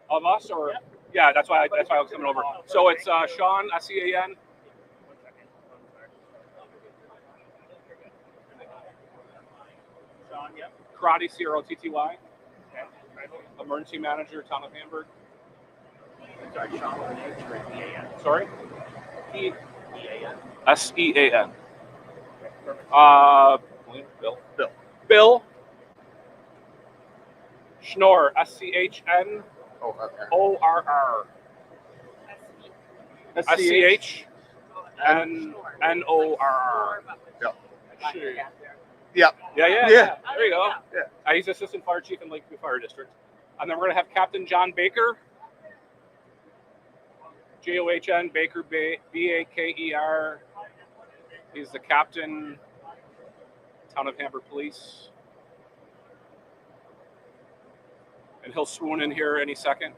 Of us, or yeah, that's why I was coming over. So it's Sean, SEAN. Sean, yep. Karate, CROTTY. Emergency manager, Town of Hamburg. Sorry, Sean with an H or an E-A-N? Sorry? E-A-N? SEAN. Perfect. Bill. Bill. Bill. Schnorr, SCHNORR. SCHNORR. Yeah. Yeah. Yeah. There you go. Yeah. He's assistant fire chief in Lakeview Fire District. And then we're going to have Captain John Baker. JOHN, Baker, BAKER. He's the captain, Town of Hamburg Police. And he'll swoon in here any second.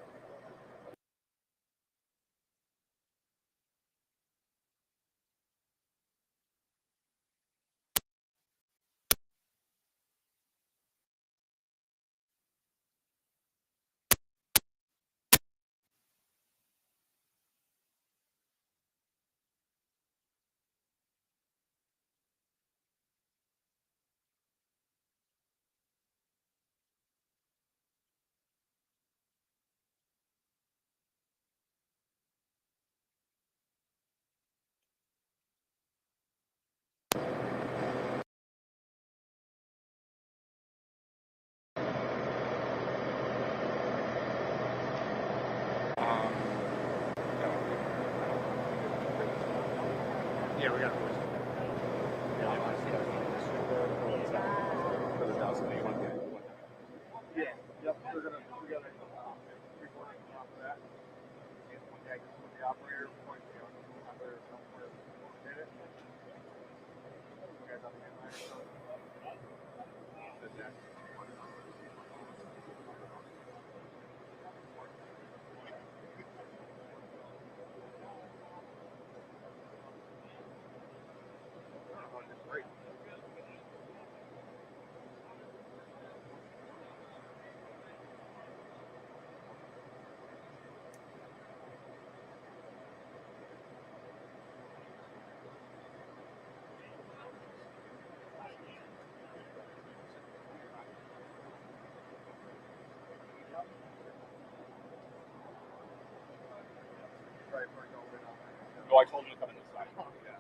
Yeah, we got it. Yeah. Yep. We got a recording off of that. And one guy goes with the operator, point the operator somewhere did it. You guys on the end line? Great. Oh, I told him to come in this side. Yeah.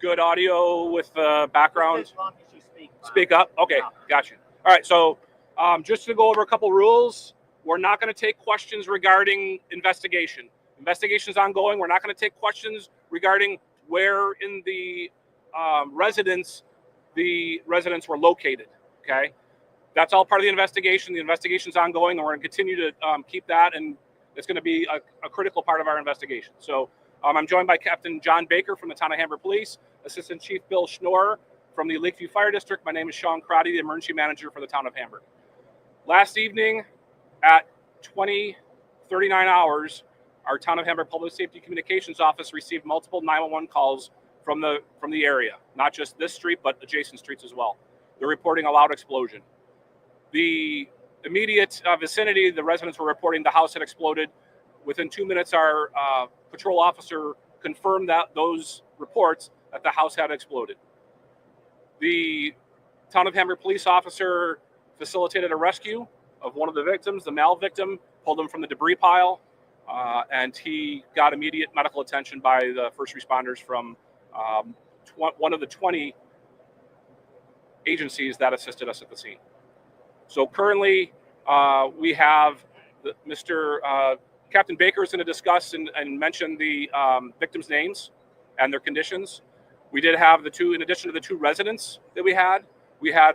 Good audio with background. As long as you speak. Speak up. Okay, Yeah. gotcha. All right, so just to go over a couple rules, we're not going to take questions regarding investigation. Investigation is ongoing. We're not going to take questions regarding where in the residence the residents were located. Okay, that's all part of the investigation. The investigation is ongoing, and we're going to continue to keep that, and it's going to be a critical part of our investigation. So I'm joined by Captain John Baker from the Town of Hamburg Police, Assistant Chief Bill Schnorr from the Lakeview Fire District. My name is Sean Crotty, the Emergency Manager for the Town of Hamburg. Last evening at 20:39 hours, our Town of Hamburg Public Safety Communications Office received multiple 911 calls from the area, not just this street, but adjacent streets as well. They're reporting a loud explosion. The immediate vicinity, the residents were reporting the house had exploded. Within 2 minutes, our patrol officer confirmed that those reports that the house had exploded. The Town of Hamburg police officer facilitated a rescue of one of the victims, the male victim, pulled him from the debris pile, and he got immediate medical attention by the first responders from one of the 20 agencies that assisted us at the scene. So currently, we have Mr. Captain Baker is going to discuss and mention the victims' names and their conditions. We did have in addition to the two residents that we had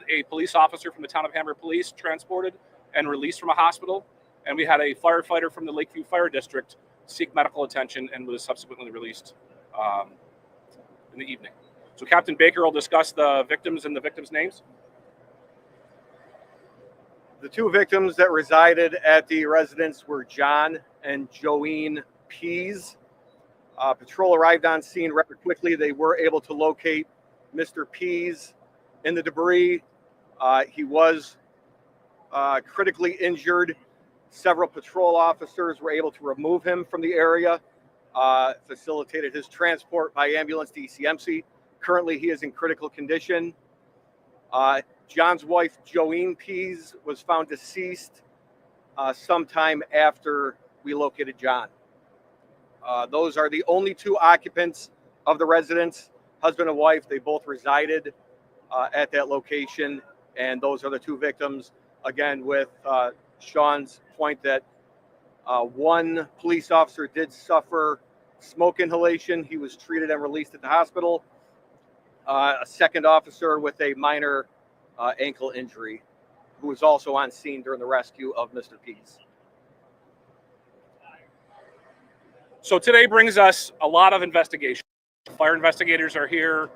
a police officer from the Town of Hamburg Police transported and released from a hospital, and we had a firefighter from the Lakeview Fire District seek medical attention and was subsequently released in the evening. So Captain Baker will discuss the victims and the victims' names. The two victims that resided at the residence were John and Joeen Pease. Patrol arrived on scene rather quickly. They were able to locate Mr. Pease in the debris. He was critically injured. Several patrol officers were able to remove him from the area, facilitated his transport by ambulance to ECMC. Currently, he is in critical condition. John's wife, Joeen Pease, was found deceased sometime after we located John. Those are the only two occupants of the residence, husband and wife. They both resided at that location, and those are the two victims. Again, with Sean's point that one police officer did suffer smoke inhalation. He was treated and released at the hospital. A second officer with a minor ankle injury, who was also on scene during the rescue of Mr. Pease. So today brings us a lot of investigation. Fire investigators are here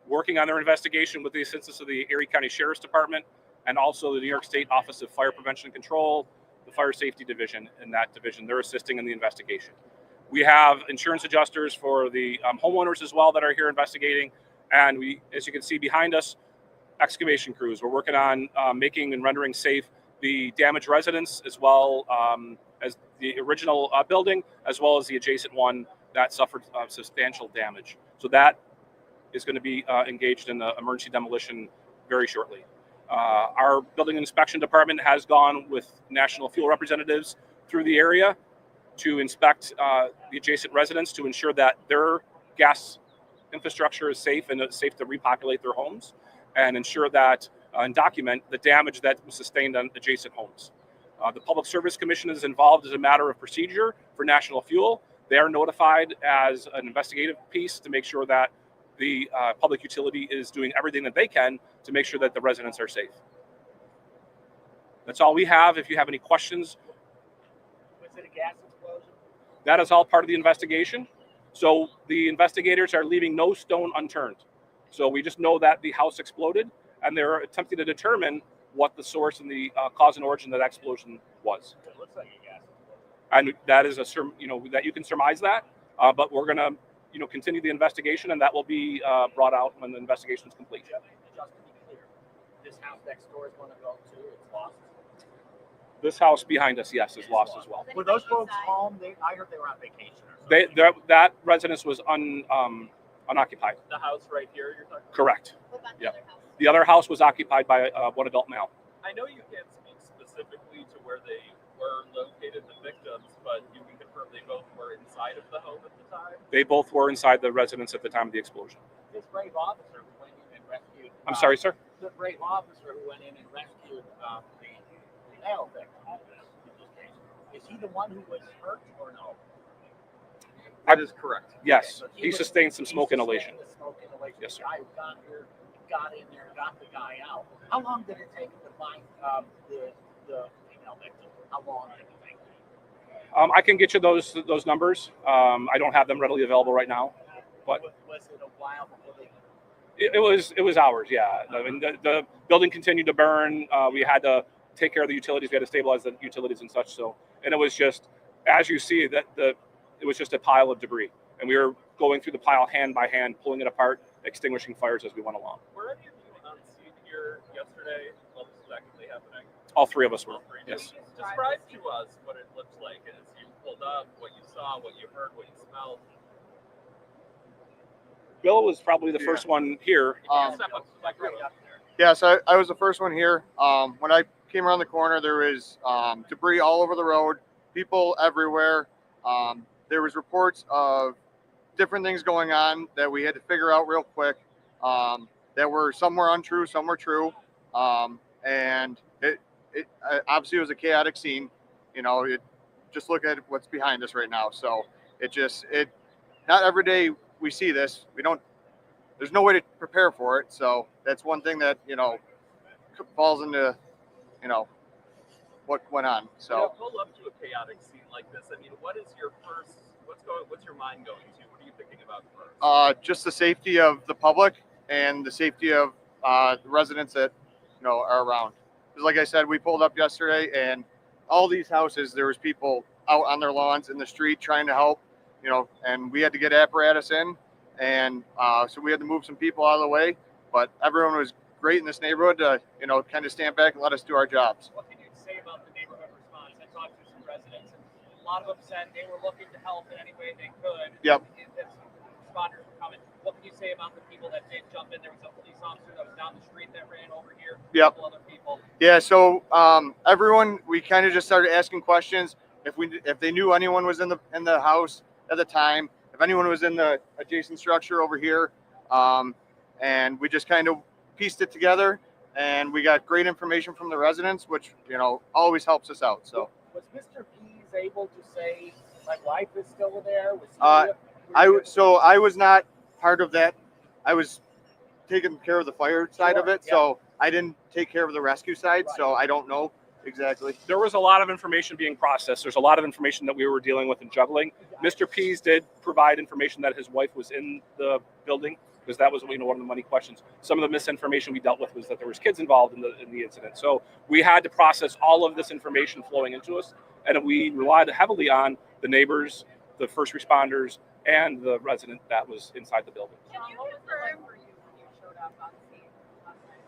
working on their investigation with the assistance of the Erie County Sheriff's Department and also the New York State Office of Fire Prevention and Control, the Fire Safety Division. In that division, they're assisting in the investigation. We have insurance adjusters for the homeowners as well that are here investigating. And we, as you can see behind us, excavation crews. We're working on making and rendering safe the damaged residents as well as the original building, as well as the adjacent one that suffered substantial damage. So that is going to be engaged in the emergency demolition very shortly. Our building inspection department has gone with national fuel representatives through the area to inspect the adjacent residents to ensure that their gas infrastructure is safe and it's safe to repopulate their homes, and ensure that and document the damage that was sustained on adjacent homes. The Public Service Commission is involved as a matter of procedure for National Fuel. They are notified as an investigative piece to make sure that the public utility is doing everything that they can to make sure that the residents are safe. That's all we have. If you have any questions. Was it a gas explosion? That is all part of the investigation. So the investigators are leaving no stone unturned. So we just know that the house exploded, and they're attempting to determine what the source and the cause and origin of that explosion was. It looks like a gas explosion. And that is that you can surmise that, but we're gonna continue the investigation, and that will be brought out when the investigation is complete. Just to be clear, this house next door is going to go too. It's lost. This house behind us, yes, is lost as well. Were those folks home? I heard they were on vacation or something. That residence was unoccupied. The house right here you're talking about? Correct. What about the Yep. other house? The other house was occupied by one adult male. I know you can't speak specifically to where they were located, the victims, but you can confirm confirm they both were inside of the home at the time? They both were inside the residence at the time of the explosion. This brave officer who went in and rescued. I'm sorry, sir? The brave officer who went in and rescued the nail victim in this case. Is he the one who was hurt or no? That is correct. Yes, Okay, so he sustained some smoke sustained inhalation. the smoke inhalation. Yes, sir. The guy who got here, got in there, got the guy out. How long did it take to find the female victim? How long did it take? I can get you those numbers. I don't have them readily available right now, but Was it a while before they? it was hours. Yeah, I mean the building continued to burn. We had to take care of the utilities. We had to stabilize the utilities and such. So, and it was just, as you see, it was just a pile of debris, and we were going through the pile hand by hand, pulling it apart, extinguishing fires as we went along. Were any of you on scene here yesterday while this was actively happening? All three of us were. All three. Yes. Describe to us what it looked like as you pulled up, what you saw, what you heard, what you smelled. Bill was probably the first one here. Step up, like right up there. Yeah, so I was the first one here. When I came around the corner, there was debris all over the road, people everywhere. There was reports of different things going on that we had to figure out real quick. That were some were untrue, some were true, and it obviously was a chaotic scene. You know, just look at what's behind us right now. So not every day we see this. There's no way to prepare for it. So that's one thing that, falls into, what went on. So pull up to a chaotic scene like this. I mean, what's your mind going to? What are you thinking about first? just the safety of the public and the safety of the residents that, are around. Because like I said, we pulled up yesterday and all these houses, there was people out on their lawns in the street trying to help, and we had to get apparatus in. And so we had to move some people out of the way, but everyone was great in this neighborhood to, kind of stand back and let us do our jobs. What can you say about the neighborhood response? I talked to some residents, and a lot of them said they were looking to help in any way they could. Yep. As responders were coming. What can you say about the people that did jump in? There was a police officer that was down the street that ran over here. Yep. A couple other people. Yeah, so everyone, we kind of just started asking questions. If they knew anyone was in the house at the time, if anyone was in the adjacent structure over here, and we just kind of pieced it together, and we got great information from the residents, which always helps us out. So was Mr. Pease able to say my wife is still there? Was I was not part of that. I was taking care of the fire side of it, so I didn't take care of the rescue side. Right. So I don't know exactly. There was a lot of information being processed. There's a lot of information that we were dealing with and juggling. Mr. Pease did provide information that his wife was in the building, because that was one of the money questions. Some of the misinformation we dealt with was that there was kids involved in the incident. So we had to process all of this information flowing into us, and we relied heavily on the neighbors, the first responders, and the resident that was inside the building. Can you confirm where you showed up on the scene last night?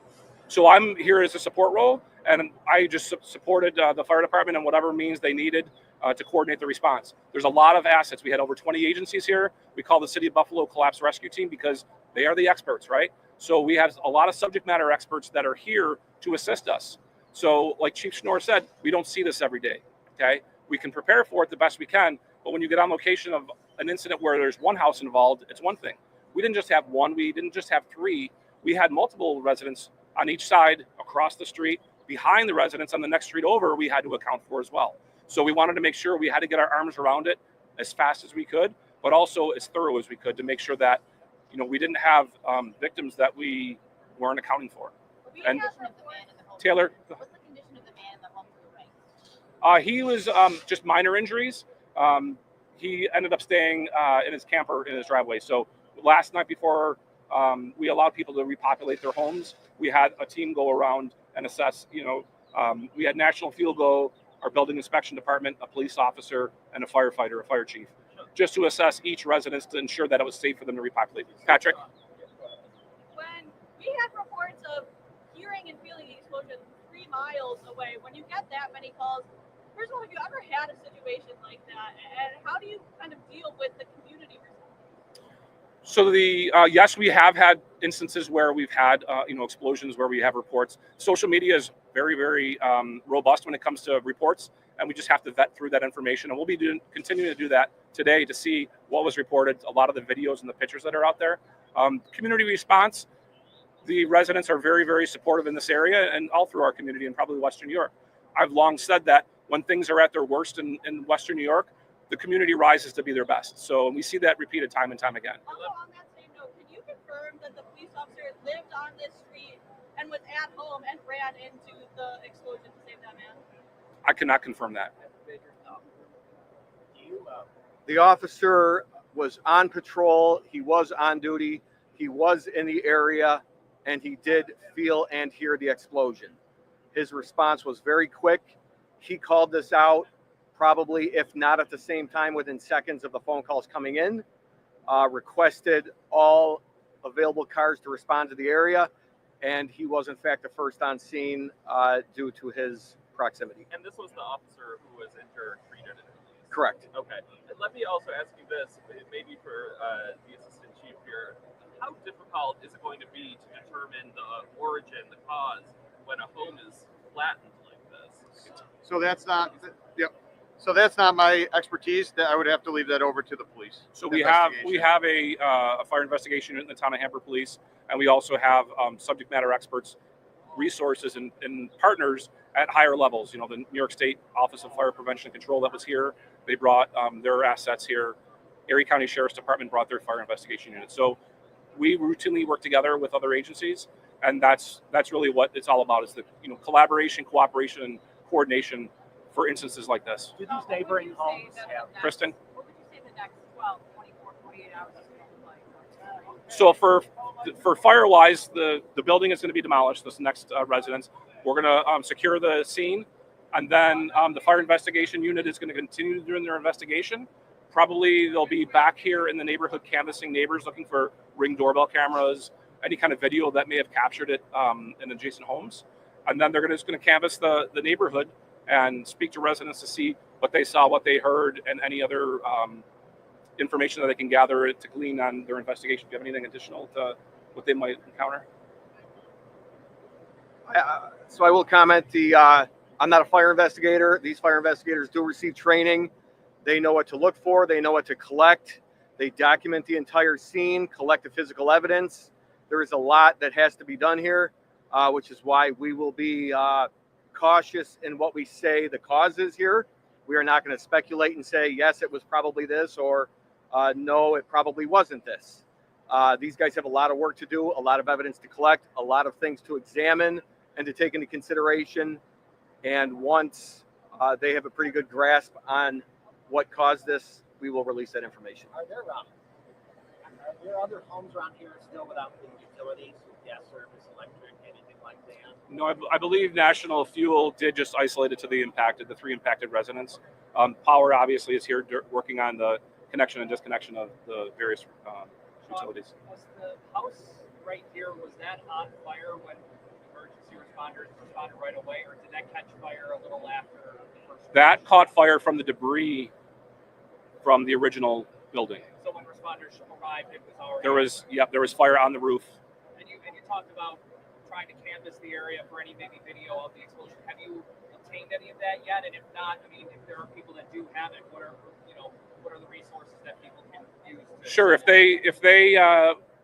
So I'm here as a support role, and I just supported the fire department in whatever means they needed to coordinate the response. There's a lot of assets. We had over 20 agencies here. We call the City of Buffalo Collapse Rescue Team because they are the experts, right? So we have a lot of subject matter experts that are here to assist us. So like Chief Schnorr said, we don't see this every day, okay? We can prepare for it the best we can, but when you get on location of an incident where there's one house involved, it's one thing. We didn't just have one, we didn't just have three. We had multiple residents on each side, across the street, behind the residents on the next street over, we had to account for as well. So we wanted to make sure we had to get our arms around it as fast as we could, but also as thorough as we could to make sure that, we didn't have victims that we weren't accounting for. And Taylor, What's the condition of the man in the home to the right? he was just minor injuries. He ended up staying in his camper in his driveway. So last night before we allowed people to repopulate their homes, we had a team go around and assess, we had National Fuel go, our building inspection department, a police officer, and a firefighter, a fire chief, just to assess each residence to ensure that it was safe for them to repopulate. Patrick? When we had reports of hearing and feeling the explosion 3 miles away, when you get that many calls, first of all, have you ever had a situation like that? And how do you kind of deal with the community response? So yes, we have had instances where we've had explosions where we have reports. Social media is very, very robust when it comes to reports, and we just have to vet through that information. And we'll be continuing to do that today to see what was reported, a lot of the videos and the pictures that are out there. Community response, the residents are very, very supportive in this area and all through our community and probably Western New York. I've long said that when things are at their worst in Western New York, the community rises to be their best. So we see that repeated time and time again. Also, on that same note, can you confirm that the police officer lived on this street and was at home and ran into the explosion to save that man? I cannot confirm that. The officer was on patrol. He was on duty. He was in the area, and he did feel and hear the explosion. His response was very quick. He called this out probably, if not at the same time, within seconds of the phone calls coming in, requested all available cars to respond to the area, and he was in fact the first on scene due to his proximity. And this was the officer who was injured, treated at least? Correct. Okay. And let me also ask you this, maybe for the assistant chief here. How difficult is it going to be to determine the origin, the cause, when a home is flattened like this? So that's not, yep. So that's not my expertise. That I would have to leave that over to the police. So we have a fire investigation unit in the town of Hamburg Police, and we also have subject matter experts, resources, and partners at higher levels. You know, the New York State Office of Fire Prevention and Control that was here. They brought their assets here. Erie County Sheriff's Department brought their fire investigation unit. So we routinely work together with other agencies, and that's really what it's all about: is the collaboration, cooperation, and coordination for instances like this. Do these neighboring homes have? Kristen? What would you say the next 12, 24, 48 hours is going to look like? So for fire-wise, the building is going to be demolished, this next residence. We're going to secure the scene, and then the fire investigation unit is going to continue doing their investigation. Probably they'll be back here in the neighborhood canvassing neighbors, looking for Ring doorbell cameras, any kind of video that may have captured it in adjacent homes. And then they're just going to canvass the neighborhood and speak to residents to see what they saw, what they heard, and any other information that they can gather to glean on their investigation. Do you have anything additional to what they might encounter? So I will comment, I'm not a fire investigator. These fire investigators do receive training. They know what to look for. They know what to collect. They document the entire scene, collect the physical evidence. There is a lot that has to be done here, which is why we will be cautious in what we say the cause is here. We are not going to speculate and say, yes, it was probably this, or no, it probably wasn't this. These guys have a lot of work to do, a lot of evidence to collect, a lot of things to examine and to take into consideration. And once they have a pretty good grasp on what caused this, we will release that information. Are there other homes around here still without utilities, gas service, electric, anything like that? No, I believe National Fuel did just isolate it to the three impacted residents. Power obviously is here working on the connection and disconnection of the various utilities. Was the house right here, was that on fire when emergency responders responded right away, or did that catch fire a little after the first? That caught fire from the debris from the original building. So when responders arrived, it was already. There was fire on the roof. And you talked about trying to canvass the area for any maybe video of the explosion. Have you obtained any of that yet? And if not, I mean, if there are people that do have it, what are the resources that people can use? Sure, if they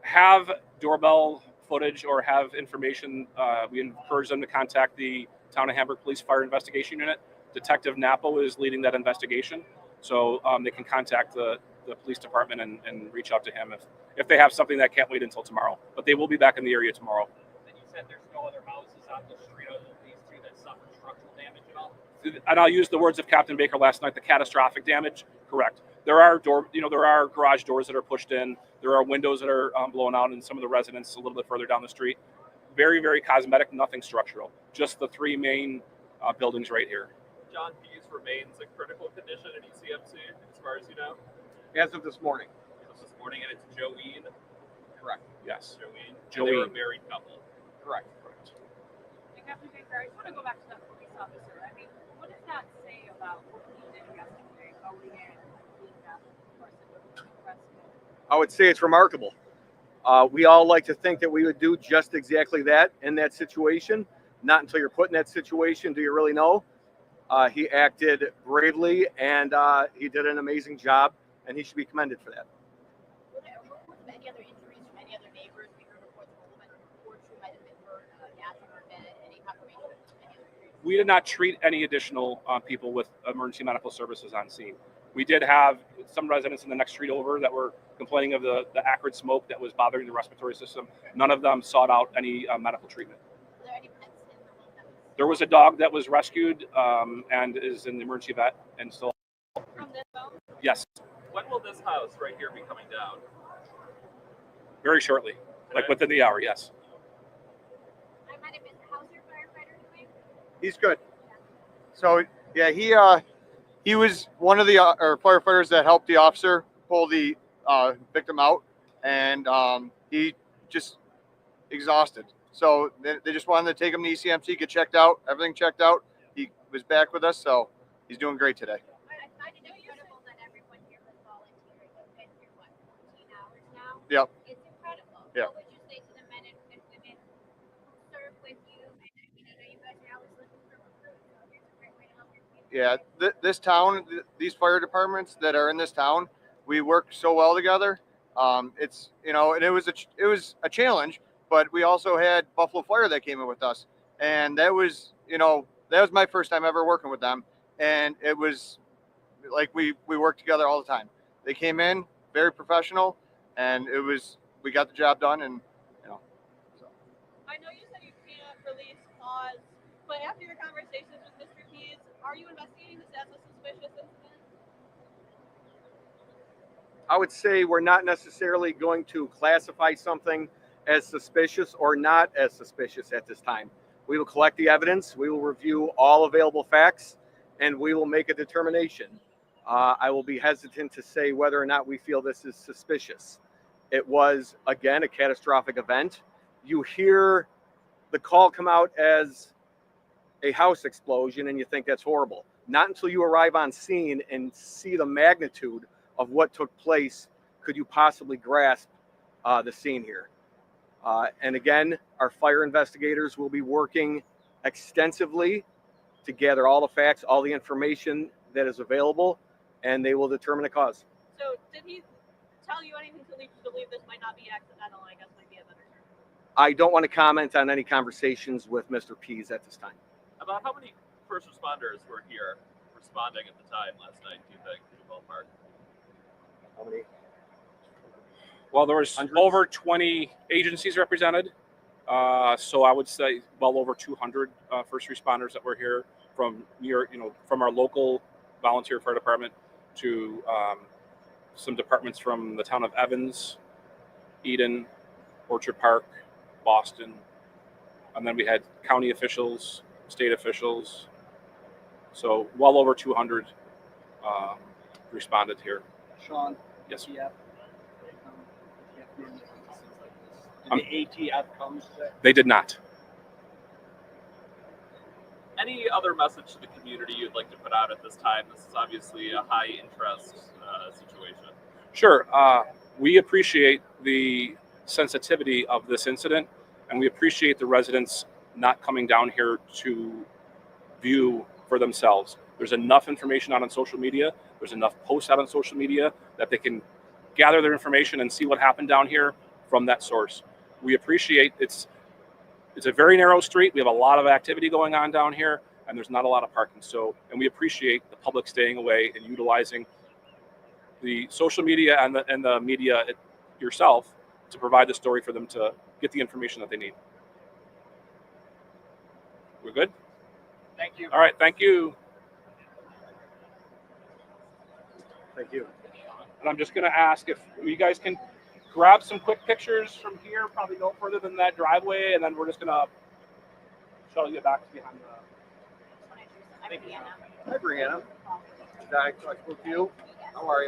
have doorbell footage or have information, we encourage them to contact the Town of Hamburg Police Fire Investigation Unit. Detective Napo is leading that investigation, so they can contact the police department and reach out to him if they have something that can't wait until tomorrow. But they will be back in the area tomorrow. And you said there's no other houses on the street other than these two that suffered structural damage at all? And I'll use the words of Captain Baker last night, the catastrophic damage. Correct. There are garage doors that are pushed in. There are windows that are blown out in some of the residents a little bit further down the street. Very, very cosmetic, nothing structural. Just the three main buildings right here. John Pease remains in critical condition at ECMC, as far as you know? As of this morning. This morning, and it's Joeen. Correct. Yes. Joeen. Joeen. And they were a married couple. Correct. And Captain Baker, I just want to go back to that police officer. I mean, what does that say about what he did yesterday, going in and being that person with the arrested? I would say it's remarkable. We all like to think that we would do just exactly that in that situation, Not until you're put in that situation do you really know. He acted bravely, and he did an amazing job, and he should be commended for that. Any other injuries from any other neighbors? We heard reports of a woman who might have been hurt, gassed or any confirmation of any other injuries? We did not treat any additional people with emergency medical services on scene. We did have some residents in the next street over that were complaining of the acrid smoke that was bothering the respiratory system. None of them sought out any medical treatment. Were there any pets in the home? There was a dog that was rescued and is in the emergency vet and still. From this home? Yes. When will this house right here be coming down? Very shortly, like within the hour. Yes. I might have missed. How's your firefighter doing? He's good. So yeah, he was one of the firefighters that helped the officer pull the victim out, and he just exhausted. So they just wanted to take him to ECMC, get checked out, everything checked out. He was back with us, so he's doing great today. I find it incredible that everyone here was volunteering. You've been here, what, 14 hours now? Yep. It's incredible. Yeah. What would you say to the men and women who serve with you? And I mean, I know you guys are always looking for recruits, so here's a great way to help your community. Yeah, this town, these fire departments that are in this town, we work so well together. It's and it was a challenge, but we also had Buffalo Fire that came in with us, and that was my first time ever working with them, and it was like we worked together all the time. They came in very professional, and we got the job done, and so. I know you said you can't release cause, but after your conversations with Mr. Keys, are you investigating this as a suspicious incident? I would say we're not necessarily going to classify something as suspicious or not as suspicious at this time. We will collect the evidence, we will review all available facts, and we will make a determination. I will be hesitant to say whether or not we feel this is suspicious. It was, again, a catastrophic event. You hear the call come out as a house explosion, and you think that's horrible. Not until you arrive on scene and see the magnitude of what took place could you possibly grasp the scene here. And again, our fire investigators will be working extensively to gather all the facts, all the information that is available, and they will determine the cause. So did he tell you anything to lead you to believe this might not be accidental? I guess might be a better term. I don't want to comment on any conversations with Mr. Pease at this time. About how many first responders were here responding at the time last night, do you think, in the ballpark? How many? Well, there was Hundreds? over 20 agencies represented. So I would say well over 200 first responders that were here from from our local volunteer fire department to some departments from the town of Evans, Eden, Orchard Park, Boston. And then we had county officials, state officials. So well over 200 responded here. Sean, Yes. ATF, did the ATF come today? They did not. Any other message to the community you'd like to put out at this time? This is obviously a high interest situation. Sure. We appreciate the sensitivity of this incident, and we appreciate the residents not coming down here to view for themselves. There's enough information out on social media. There's enough posts out on social media that they can gather their information and see what happened down here from that source. We appreciate it's a very narrow street. We have a lot of activity going on down here, and there's not a lot of parking. And we appreciate the public staying away and utilizing the social media and the media yourself to provide the story for them to get the information that they need. We're good? Thank you. All right, thank you. Thank you. And I'm just going to ask if you guys can grab some quick pictures from here, probably no further than that driveway, and then we're just going to shuttle you back to behind the... Thank you. Hi, Brianna. Did I talk with you? How are you?